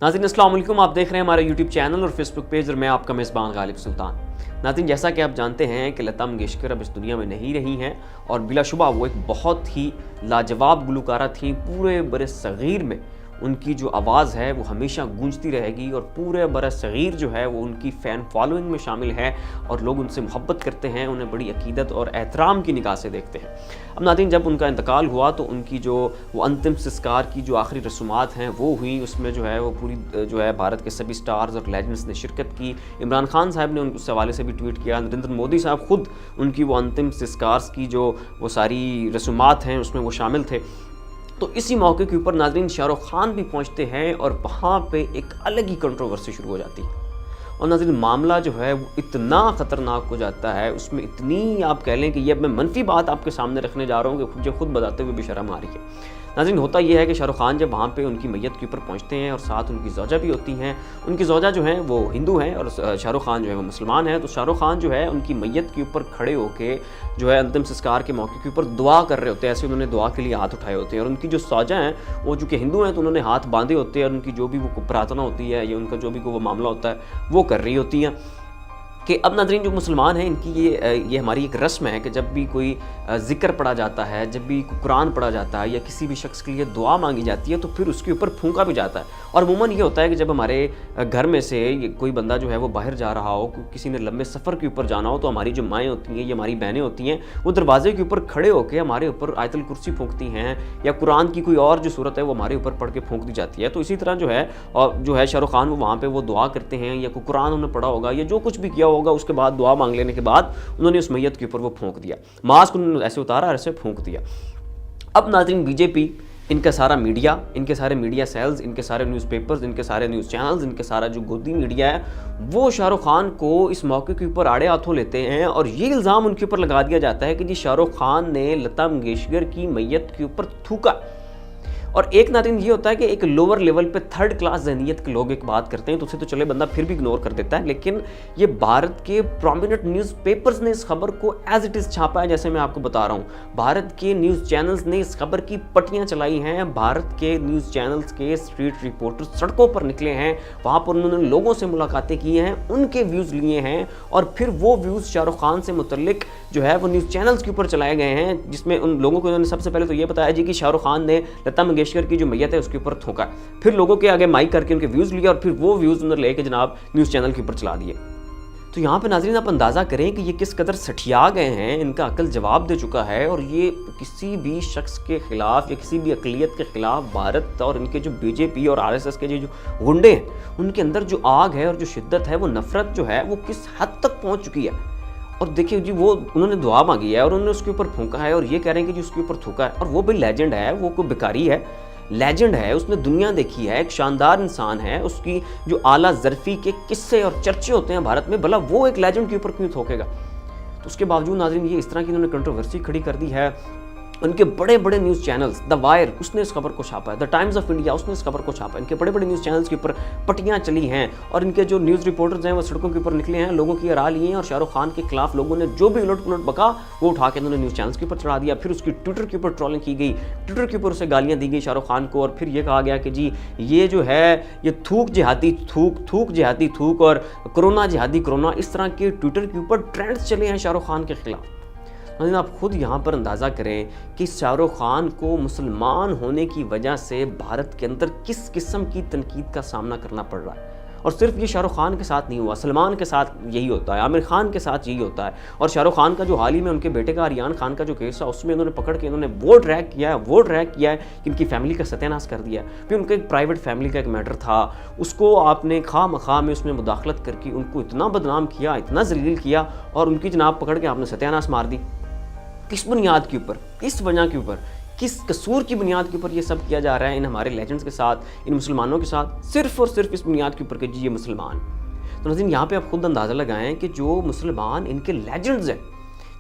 नाज़रीन अस्सलाम वालेकुम, आप देख रहे हैं हमारा यूट्यूब चैनल और फेसबुक पेज और मैं आपका मेज़बान गालिब सुल्तान। नाज़रीन, जैसा कि आप जानते हैं कि लता मंगेशकर अब इस दुनिया में नहीं रही हैं और बिलाशुबा वो एक बहुत ही लाजवाब गुलकारा थी। पूरे बरे सग़ीर में उनकी जो आवाज़ है वो हमेशा गूंजती रहेगी और पूरे बरे सग़ीर जो है वो उनकी फ़ैन फॉलोइंग में शामिल है और लोग उनसे मोहब्बत करते हैं, उन्हें बड़ी अकीदत और एहतराम की निगाह से देखते हैं। अब नाज़रीन, जब उनका इंतकाल हुआ तो उनकी जो वो अंतिम संस्कार की जो आखिरी रसूमात हैं वो हुई। उसमें जो है वो पूरी जो है भारत के सभी स्टार्स और लेजेंड्स ने शिरकत की। इमरान खान साहब ने उस हवाले से भी ट्वीट किया। नरेंद्र मोदी साहब ख़ुद उनकी वो अंतिम संस्कार की जो वो सारी रसूमात हैं उसमें वो शामिल थे। तो इसी मौके के ऊपर नाज़रीन शाहरुख खान भी पहुंचते हैं और वहाँ पे एक अलग ही कंट्रोवर्सी शुरू हो जाती है। और नाज़रीन मामला जो है वो इतना ख़तरनाक हो जाता है, उसमें इतनी आप कह लें कि ये अब मैं मनफी बात आपके सामने रखने जा रहा हूँ कि मुझे खुद बताते हुए भी शर्म आ रही है। नाज़रीन होता ये है कि शाहरुख खान जब वहाँ पे उनकी मैयत के ऊपर पहुँचते हैं और साथ उनकी ज़ौजा भी होती हैं। उनकी ज़ौजा जो हैं वो हिंदू हैं और शाहरुख खान जो है वो मुसलमान है। तो शाहरुख खान जो है उनकी मैयत के ऊपर खड़े होके जो है अंतिम संस्कार के मौके के ऊपर दुआ कर रहे होते हैं। ऐसे उन्होंने दुआ के लिए हाथ उठाए होते हैं और उनकी जो ज़ौजा हैं वो चूँकि हिंदू हैं तो उन्होंने हाथ बांधे होते हैं और उनकी जो भी वो प्रार्थना होती है या उनका जो भी वो मामला होता है वो कर रही होती हैं। कि अब नाज़रीन जो मुसलमान हैं इनकी ये हमारी एक रस्म है कि जब भी कोई ज़िक्र पढ़ा जाता है, जब भी कुरान पढ़ा जाता है या किसी भी शख्स के लिए दुआ मांगी जाती है तो फिर उसके ऊपर फूंका भी जाता है। और अमूमन ये होता है कि जब हमारे घर में से कोई बंदा जो है वो बाहर जा रहा हो, किसी ने लंबे सफ़र के ऊपर जाना हो, तो हमारी जो माएँ होती हैं या हमारी बहनें होती हैं वो दरवाजे के ऊपर खड़े होकर हमारे ऊपर आयतुल कुर्सी फूंकती हैं या कुरान की कोई और जो सूरत है वो हमारे ऊपर पढ़ के फूंक दी जाती है। तो इसी तरह जो है शाहरुख खान वो वहाँ पर वो दुआ करते हैं या कोई कुरान उन्होंने पढ़ा होगा या जो कुछ भी किया होगा, उसके बाद दुआ मांग लेने के बाद उन्होंने उस मैयत के ऊपर वो फूंक दिया, मास्क उन्होंने ऐसे उतारा और ऐसे फूंक दिया। अब नाज़रीन बीजेपी, इनका सारा मीडिया, इनके सारे मीडिया सेल्स, इनके सारे न्यूज़पेपर्स, इनके सारे न्यूज़ चैनल्स, इनके सारा जो गोदी मीडिया है वो शाहरुख खान को इस मौके के ऊपर आड़े हाथों लेते हैं और ये इल्ज़ाम उनके ऊपर लगा दिया जाता है कि जी शाहरुख खान ने लता मंगेशकर की मैयत के ऊपर थूका। और एक नाज़रीन ये होता है कि एक लोअर लेवल पे थर्ड क्लास ज़हनियत के लोग एक बात करते हैं तो उसे तो चले बंदा फिर भी इग्नोर कर देता है, लेकिन ये भारत के प्रोमिनेंट न्यूज़पेपर्स ने इस खबर को एज इट इज़ छापा है। जैसे मैं आपको बता रहा हूँ, भारत के न्यूज़ चैनल्स ने इस खबर की पट्टियाँ चलाई हैं। भारत के न्यूज़ चैनल्स के स्ट्रीट रिपोर्टर सड़कों पर निकले हैं, वहाँ पर उन्होंने लोगों से मुलाकातें की हैं, उनके व्यूज़ लिए हैं और फिर वो व्यूज़ शाहरुख खान से मुतल्लिक जो है वो न्यूज़ चैनल्स के ऊपर चलाए गए हैं, जिसमें उन लोगों को उन्होंने सबसे पहले तो ये बताया जी कि शाहरुख खान ने लता मंगेशकर की जो मैयत है उसके ऊपर थूका। फिर लोगों के आगे माइक करके उनके व्यूज़ लिए और फिर वो व्यूज़ उन्होंने लेके जनाब न्यूज़ चैनल के ऊपर चला दिए। तो यहाँ पे नाज़रीन आप अंदाज़ा करें कि ये किस कदर सठिया गए हैं, इनका अक्ल जवाब दे चुका है और ये किसी भी शख्स के ख़िलाफ़ या किसी भी अक़लियत के ख़िलाफ़ भारत और इनके जो बीजेपी और आरएसएस के जो गुंडे हैं उनके अंदर जो आग है और जो शिद्दत है, वो नफ़रत जो है वो किस हद तक पहुँच चुकी है। और देखिए जी वो उन्होंने दुआ मांगी है और उन्होंने उसके ऊपर फूंका है और ये कह रहे हैं कि जी उसके ऊपर थूका है। और वो भी लेजेंड है, वो कोई बेकारी है, लेजेंड है, उसने दुनिया देखी है, एक शानदार इंसान है, उसकी जो आला ज़रफ़ी के किस्से और चर्चे होते हैं भारत में, भला वो एक लेजेंड के ऊपर क्यों थोकेगा। तो उसके बावजूद नाज़रीन ये इस तरह की उन्होंने कंट्रोवर्सी खड़ी कर दी है। उनके बड़े बड़े न्यूज़ चैनल्स, द वायर उसने इस खबर को छापा है, द टाइम्स ऑफ इंडिया उसने इस खबर को छापा है, इनके बड़े बड़े न्यूज़ चैनल्स के ऊपर पट्टियाँ चली हैं और इनके जो न्यूज़ रिपोर्टर्स हैं वो सड़कों के ऊपर निकले हैं, लोगों की राह लिए हैं और शाहरुख खान के खिलाफ लोगों ने जो भी उलट पुलट बका वो उठा के उन्होंने न्यूज़ चैनल्स के ऊपर चढ़ा दिया। फिर उसकी ट्विटर के ऊपर ट्रोलिंग की गई, ट्विटर के ऊपर उसे गालियाँ दी गई शाहरुख खान को और फिर ये कहा गया कि जी ये जो है ये थूक जिहादी थूक जिहादी थूक और कोरोना जिहादी कोरोना, इस तरह के ट्विटर के ऊपर ट्रेंड्स चले हैं शाहरुख खान के खिलाफ। लेकिन आप खुद यहाँ पर अंदाज़ा करें कि शाहरुख खान को मुसलमान होने की वजह से भारत के अंदर किस किस्म की तनकीद का सामना करना पड़ रहा है। और सिर्फ ये शाहरुख खान के साथ नहीं हुआ, सलमान के साथ यही होता है, आमिर खान के साथ यही होता है। और शाहरुख खान का जो हाल ही में उनके बेटे का आर्यन खान का जो केस है उसमें उन्होंने पकड़ के इन्होंने वो ट्रैक किया है कि इनकी फैमिली का सत्यानाश कर दिया है। फिर उनका एक प्राइवेट फैमिली का एक मैटर था, उसको आपने खामखा में उसमें मुदाखलत करके उनको इतना बदनाम किया, इतना जलील किया और उनकी जनाब पकड़ के आपने सत्यानाश मार दी। किस बुनियाद के ऊपर, किस वजह के ऊपर, किस कसूर की बुनियाद के ऊपर ये सब किया जा रहा है इन हमारे लेजेंड्स के साथ, इन मुसलमानों के साथ, सिर्फ और सिर्फ इस बुनियाद के ऊपर कि जी ये मुसलमान। तो नाज़रीन यहाँ पे आप खुद अंदाज़ा लगाएं कि जो मुसलमान इनके लेजेंड्स हैं,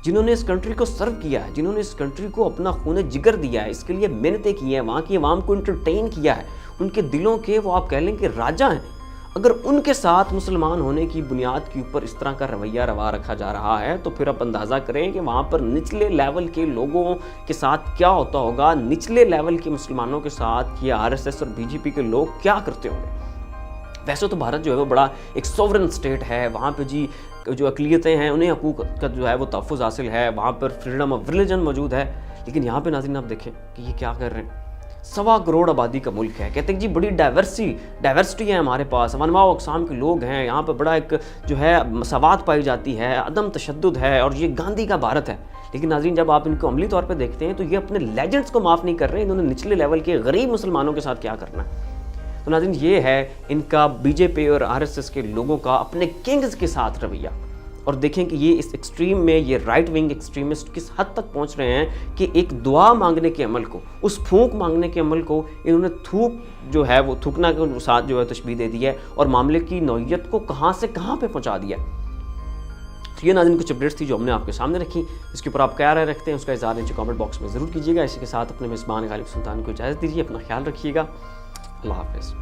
जिन्होंने इस कंट्री को सर्व किया है, जिन्होंने इस कंट्री को अपना खून जिगर दिया है, इसके लिए मेहनतें की हैं, वहाँ की आवाम को इंटरटेन किया है, उनके दिलों के वो आप कह लें कि राजा हैं, अगर उनके साथ मुसलमान होने की बुनियाद के ऊपर इस तरह का रवैया रवा रखा जा रहा है तो फिर आप अंदाज़ा करें कि वहाँ पर निचले लेवल के लोगों के साथ क्या होता होगा, निचले लेवल के मुसलमानों के साथ ये आरएसएस और बीजेपी के लोग क्या करते होंगे। ویسے تو بھارت جو ہے وہ بڑا ایک سوورن اسٹیٹ ہے، وہاں پہ جی جو اقلیتیں ہیں انہیں حقوق کا جو ہے وہ تحفظ حاصل ہے، وہاں پر فریڈم آف ریلیجن موجود ہے، لیکن یہاں پہ ناظرین آپ دیکھیں کہ یہ کیا کر رہے ہیں۔ 1.25 کروڑ آبادی کا ملک ہے، کہتے ہیں جی بڑی ڈائیورسٹی ہے ہمارے پاس، انواع و اقسام کے لوگ ہیں، یہاں پہ بڑا ایک جو ہے مساوات پائی جاتی ہے، عدم تشدد ہے، اور یہ گاندھی کا بھارت ہے۔ لیکن ناظرین جب آپ ان کو عملی طور پہ دیکھتے ہیں تو یہ اپنے لیجنڈز کو معاف نہیں کر رہے، انہوں نے نچلے لیول کے غریب مسلمانوں کے ساتھ کیا کرنا ہے۔ تو ناظرین یہ ہے ان کا بی جے پی اور آر ایس ایس کے لوگوں کا اپنے کنگز کے ساتھ رویہ، اور دیکھیں کہ یہ اس ایکسٹریم میں یہ رائٹ ونگ ایکسٹریمسٹ کس حد تک پہنچ رہے ہیں کہ ایک دعا مانگنے کے عمل کو، اس پھونک مانگنے کے عمل کو انہوں نے تھوک جو ہے وہ تھوکنا کے ساتھ جو ہے تشبیہ دے دی ہے، اور معاملے کی نوعیت کو کہاں سے کہاں پہ پہنچا دیا۔ تو یہ ناظرین کچھ اپڈیٹس تھی جو ہم نے آپ کے سامنے رکھی، اس کے اوپر آپ کیا رائے رکھتے ہیں اس کا اظہار نیچے کامنٹ باکس میں ضرور کیجیے گا۔ اسی کے ساتھ اپنے میزبان غالب سلطان کو اجازت دیجیے، اپنا خیال رکھیے گا، اللہ حافظ۔